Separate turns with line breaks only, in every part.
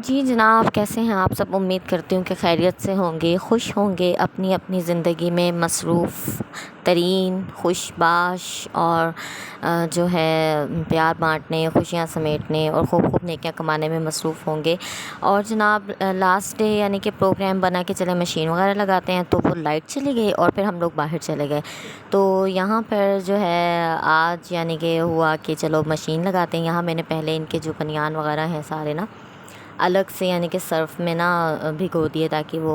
जी जनाब, कैसे हैं आप सब? उम्मीद करती हूँ कि खैरियत से होंगे, खुश होंगे, अपनी अपनी ज़िंदगी में मसरूफ़ तरीन, खुशबाश और जो है प्यार बाँटने, खुशियाँ समेटने और खूब खूब नेकियां कमाने में मसरूफ़ होंगे। और जनाब लास्ट डे यानी कि प्रोग्राम बना के चले मशीन वगैरह लगाते हैं, तो वो लाइट चली गई और फिर हम लोग बाहर चले गए। तो यहाँ पर जो है आज यानी कि हुआ कि चलो मशीन लगाते हैं। यहाँ मैंने पहले इनके जो बनियान वगैरह हैं सारे ना अलग से यानी कि सर्फ़ में ना भिगो दिए, ताकि वो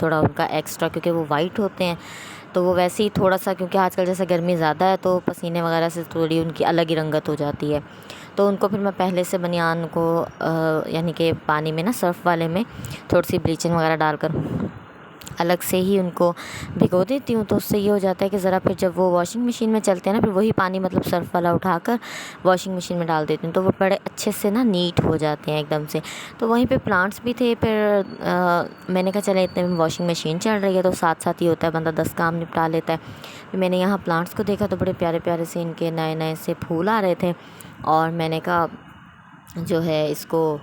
थोड़ा उनका एक्स्ट्रा, क्योंकि वो वाइट होते हैं तो वो वैसे ही थोड़ा सा, क्योंकि आजकल जैसे गर्मी ज़्यादा है तो पसीने वगैरह से थोड़ी उनकी अलग ही रंगत हो जाती है। तो उनको फिर मैं पहले से बनियान को यानी कि पानी में ना सर्फ़ वाले में थोड़ी सी ब्लीचिंग वगैरह डालकर अलग से ही उनको भिगो देती हूँ। तो उससे ये हो जाता है कि ज़रा फिर जब वो वॉशिंग मशीन में चलते हैं ना, फिर वही पानी मतलब सर्फ़ वाला उठाकर वॉशिंग मशीन में डाल देती हूँ, तो वो बड़े अच्छे से ना नीट हो जाते हैं एकदम से। तो वहीं पे प्लांट्स भी थे, फिर मैंने कहा चले इतने में वॉशिंग मशीन चल रही है तो साथ साथ ही होता है, बंदा 10 काम निपटा लेता है। फिर मैंने यहाँ प्लांट्स को देखा तो बड़े प्यारे प्यारे से इनके नए नए से फूल आ रहे थे, और मैंने कहा जो है इसको,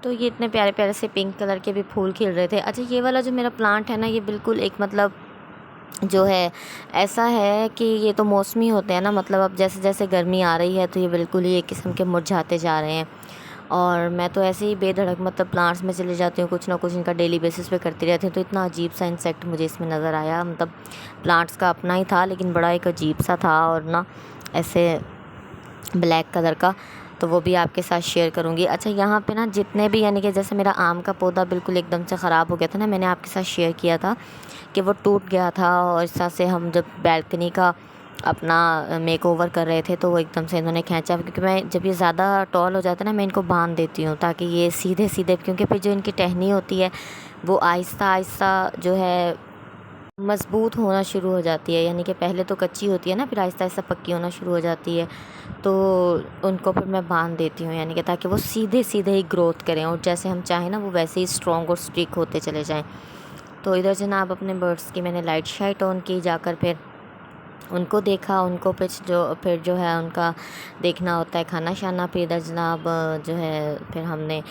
तो ये इतने प्यारे प्यारे से पिंक कलर के भी फूल खिल रहे थे। अच्छा, ये वाला जो मेरा प्लांट है ना, ये बिल्कुल एक मतलब जो है ऐसा है कि ये तो मौसमी होते हैं ना, मतलब अब जैसे जैसे गर्मी आ रही है तो ये बिल्कुल ही एक किस्म के मुरझाते जा रहे हैं। और मैं तो ऐसे ही बेधड़क मतलब प्लांट्स में चली जाती हूँ, कुछ ना कुछ इनका डेली बेसिस पे करती रहती हूँ। तो इतना अजीब सा इंसेक्ट मुझे इसमें नज़र आया, मतलब प्लांट्स का अपना ही था लेकिन बड़ा एक अजीब सा था, और ना ऐसे ब्लैक कलर का। तो वो भी आपके साथ शेयर करूँगी। अच्छा, यहाँ पे ना जितने भी यानी कि जैसे मेरा आम का पौधा बिल्कुल एकदम से ख़राब हो गया था ना, मैंने आपके साथ शेयर किया था कि वो टूट गया था, और इस तरह से हम जब बैल्कनी का अपना मेकओवर कर रहे थे तो वो एकदम से इन्होंने खींचा, क्योंकि मैं जब ये ज़्यादा टॉल हो जाता है ना, मैं इनको बांध देती हूँ ताकि ये सीधे सीधे, क्योंकि फिर जो इनकी टहनी होती है वो आहिस्ता आहिस्ता जो है मज़बूत होना शुरू हो जाती है। यानी कि पहले तो कच्ची होती है ना, फिर आहिस्ता आहिस्ता पक्की होना शुरू हो जाती है। तो उनको फिर मैं बांध देती हूँ, यानी कि ताकि वो सीधे सीधे ही ग्रोथ करें, और जैसे हम चाहें ना वो वैसे ही स्ट्रॉन्ग और स्टिक होते चले जाएं। तो इधर जनाब अपने बर्ड्स की मैंने लाइट शाइट ऑन की, जाकर फिर उनको देखा, उनको फिर जो है उनका देखना होता है खाना शाना। फिर इधर जनाब जो है फिर हमने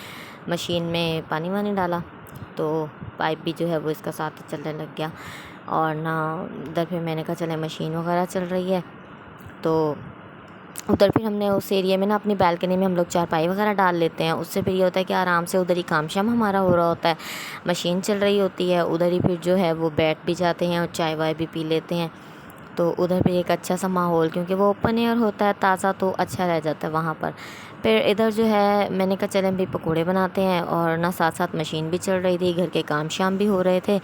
मशीन में पानी वानी डाला, तो पाइप भी जो है वो इसका साथ चलने लग गया। और ना उधर फिर मैंने कहा चले मशीन वगैरह चल रही है, तो उधर फिर हमने उस एरिया में ना अपनी बालकनी में हम लोग चारपाई वगैरह डाल लेते हैं। उससे फिर ये होता है कि आराम से उधर ही काम शाम हमारा हो रहा होता है, मशीन चल रही होती है, उधर ही फिर जो है वो बैठ भी जाते हैं और चाय वाय भी पी लेते हैं। तो उधर भी एक अच्छा सा माहौल, क्योंकि वो ओपन एयर होता है ताज़ा, तो अच्छा रह जाता है वहाँ पर। फिर इधर जो है मैंने कहा चलें भी पकोड़े बनाते हैं, और ना साथ साथ मशीन भी चल रही थी, घर के काम शाम भी हो रहे थे।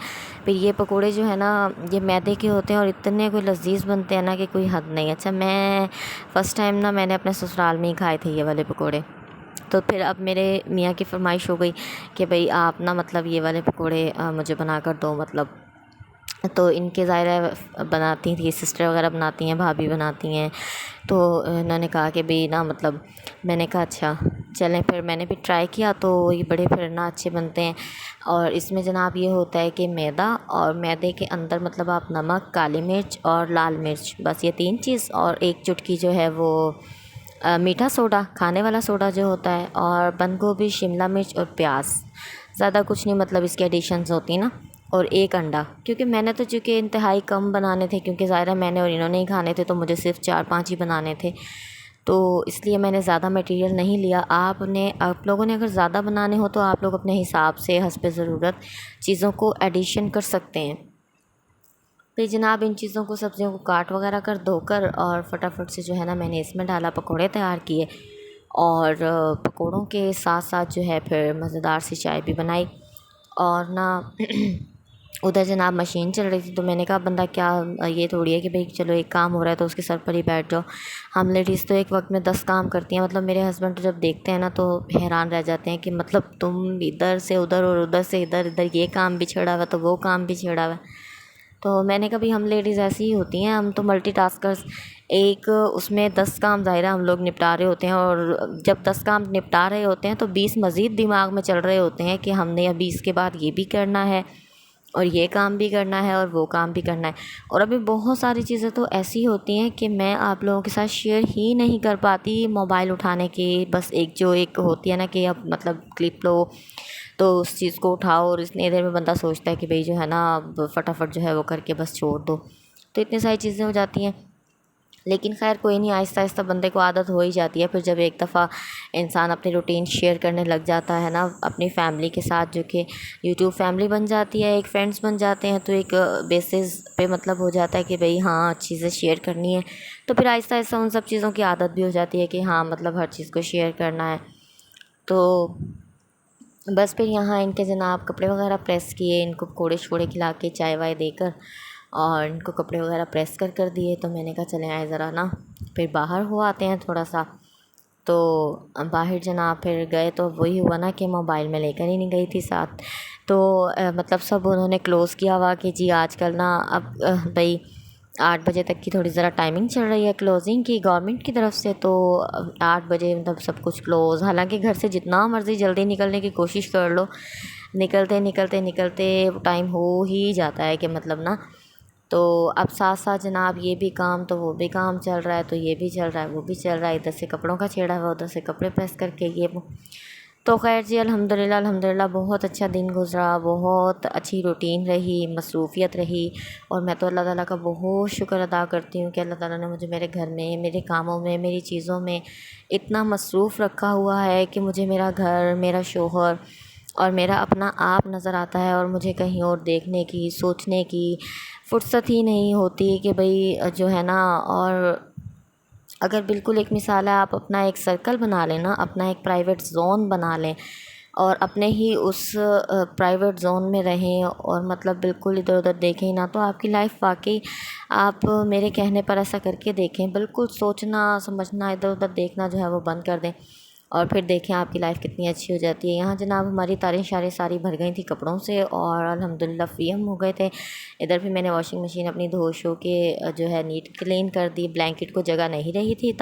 फिर ये पकोड़े जो है ना, ये मैदे के होते हैं और इतने कोई लजीज बनते हैं ना कि कोई हद नहीं। अच्छा, मैं फ़र्स्ट टाइम ना मैंने अपने ससुराल में ही खाए थे ये वाले पकोड़े। तो फिर अब मेरे मियाँ की फरमाइश हो गई कि भाई आप ना मतलब ये वाले पकोड़े मुझे बना कर दो, मतलब तो इनके ज़ाहिर है बनाती थी, सिस्टर वगैरह बनाती हैं, भाभी बनाती हैं। तो इन्होंने कहा कि भाई ना मतलब, मैंने कहा अच्छा चलें। फिर मैंने भी ट्राई किया तो ये बड़े फिर ना अच्छे बनते हैं। और इसमें जनाब ये होता है कि मैदा, और मैदे के अंदर मतलब आप नमक, काली मिर्च और लाल मिर्च, बस ये 3 चीज़, और एक चुटकी जो है वो मीठा सोडा, खाने वाला सोडा जो होता है, और बंद गोभी, शिमला मिर्च और प्याज, ज़्यादा कुछ नहीं मतलब इसके एडिशंस होती ना। और एक अंडा, क्योंकि मैंने तो चूँकि इंतहाई कम बनाने थे, क्योंकि ज़ाहिर है मैंने और इन्होंने ही खाने थे, तो मुझे सिर्फ 4-5 ही बनाने थे, तो इसलिए मैंने ज़्यादा मटेरियल नहीं लिया। आप लोगों ने अगर ज़्यादा बनाने हो तो आप लोग अपने हिसाब से हस्ब ज़रूरत चीज़ों को एडिशन कर सकते हैं। फिर जनाब इन चीज़ों को, सब्ज़ियों को काट वगैरह कर धोकर और फटाफट से जो है ना मैंने इसमें डाला, पकोड़े तैयार किए, और पकोड़ों के साथ साथ जो है फिर मज़ेदार सी चाय भी बनाई। और ना उधर जनाब मशीन चल रही थी, तो मैंने कहा बंदा क्या, ये थोड़ी है कि भाई चलो एक काम हो रहा है तो उसके सर पर ही बैठ जाओ। हम लेडीज़ तो एक वक्त में 10 काम करती हैं। मतलब मेरे हस्बैंड तो जब देखते हैं ना तो हैरान रह जाते हैं कि मतलब तुम इधर से उधर और उधर से इधर, इधर ये काम भी छेड़ा हुआ तो वो काम भी छेड़ा हुआ। तो मैंने कहा भाई हम लेडीज़ ऐसी ही होती हैं, हम तो मल्टीटास्कर्स। एक उसमें 10 काम ज़ाहिर है हम लोग निपटा रहे होते हैं, और जब 10 काम निपटा रहे होते हैं तो 20 मज़ीद दिमाग में चल रहे होते हैं कि हमने अभी इसके बाद ये भी करना है, और ये काम भी करना है और वो काम भी करना है। और अभी बहुत सारी चीज़ें तो ऐसी होती हैं कि मैं आप लोगों के साथ शेयर ही नहीं कर पाती मोबाइल उठाने की। बस एक होती है ना कि अब मतलब क्लिप लो तो उस चीज़ को उठाओ, और इतनी देर में बंदा सोचता है कि भाई जो है ना अब फटाफट जो है वो करके बस छोड़ दो। तो इतनी सारी चीज़ें हो जाती हैं। लेकिन खैर कोई नहीं, आहिस्ता आहिस्ता बंदे को आदत हो ही जाती है। फिर जब एक दफ़ा इंसान अपनी रूटीन शेयर करने लग जाता है ना अपनी फैमिली के साथ, जो कि यूट्यूब फैमिली बन जाती है, एक फ्रेंड्स बन जाते हैं, तो एक बेसिस पे मतलब हो जाता है कि भाई हाँ चीज़ें शेयर करनी है। तो फिर आहिस्ता आहिस्ता उन सब चीज़ों की आदत भी हो जाती है कि हाँ मतलब हर चीज़ को शेयर करना है। तो बस फिर यहाँ इनके जनाब कपड़े वगैरह प्रेस किए, इनको पकौड़े शकोड़े खिला के चाय वाय देकर, और इनको कपड़े वगैरह प्रेस कर दिए। तो मैंने कहा चले आए ज़रा ना फिर बाहर हो आते हैं थोड़ा सा। तो बाहर जनाब फिर गए तो वही हुआ ना कि मोबाइल में लेकर ही नहीं गई थी साथ। तो मतलब सब उन्होंने क्लोज़ किया हुआ कि जी आजकल ना अब भाई 8 बजे तक की थोड़ी ज़रा टाइमिंग चल रही है क्लोजिंग की गवर्नमेंट की तरफ से। तो 8 बजे मतलब सब कुछ क्लोज़। हालांकि घर से जितना मर्ज़ी जल्दी निकलने की कोशिश कर लो, निकलते निकलते निकलते टाइम हो ही जाता है कि मतलब ना। तो अब साथ साथ जनाब ये भी काम तो वो भी काम चल रहा है, तो ये भी चल रहा है वो भी चल रहा है, इधर से कपड़ों का छेड़ा हुआ उधर से कपड़े प्रेस करके ये वो। तो खैर जी अल्हम्दुलिल्लाह अल्हम्दुलिल्लाह बहुत अच्छा दिन गुज़रा, बहुत अच्छी रूटीन रही, मसरूफ़ियत रही। और मैं तो अल्लाह ताला का बहुत शुक्र अदा करती हूँ कि अल्लाह ताला ने मुझे मेरे घर में, मेरे कामों में, मेरी चीज़ों में इतना मसरूफ़ रखा हुआ है कि मुझे मेरा घर, मेरा शोहर और मेरा अपना आप नज़र आता है, और मुझे कहीं और देखने की, सोचने की फ़ुर्सत ही नहीं होती कि भाई जो है ना। और अगर बिल्कुल एक मिसाल है, आप अपना एक सर्कल बना लें ना, अपना एक प्राइवेट ज़ोन बना लें और अपने ही उस प्राइवेट ज़ोन में रहें, और मतलब बिल्कुल इधर उधर देखें ही ना, तो आपकी लाइफ वाकई आप मेरे कहने पर ऐसा करके देखें, बिल्कुल सोचना समझना इधर उधर देखना जो है वो बंद कर दें, और फिर देखें आपकी लाइफ कितनी अच्छी हो जाती है। यहाँ जनाब हमारी तारें शारें सारी भर गई थी कपड़ों से, और अल्हम्दुलिल्लाह फ्री हम हो गए थे। इधर भी मैंने वॉशिंग मशीन अपनी धो शो के जो है नीट क्लीन कर दी। ब्लैंकेट को जगह नहीं रही थी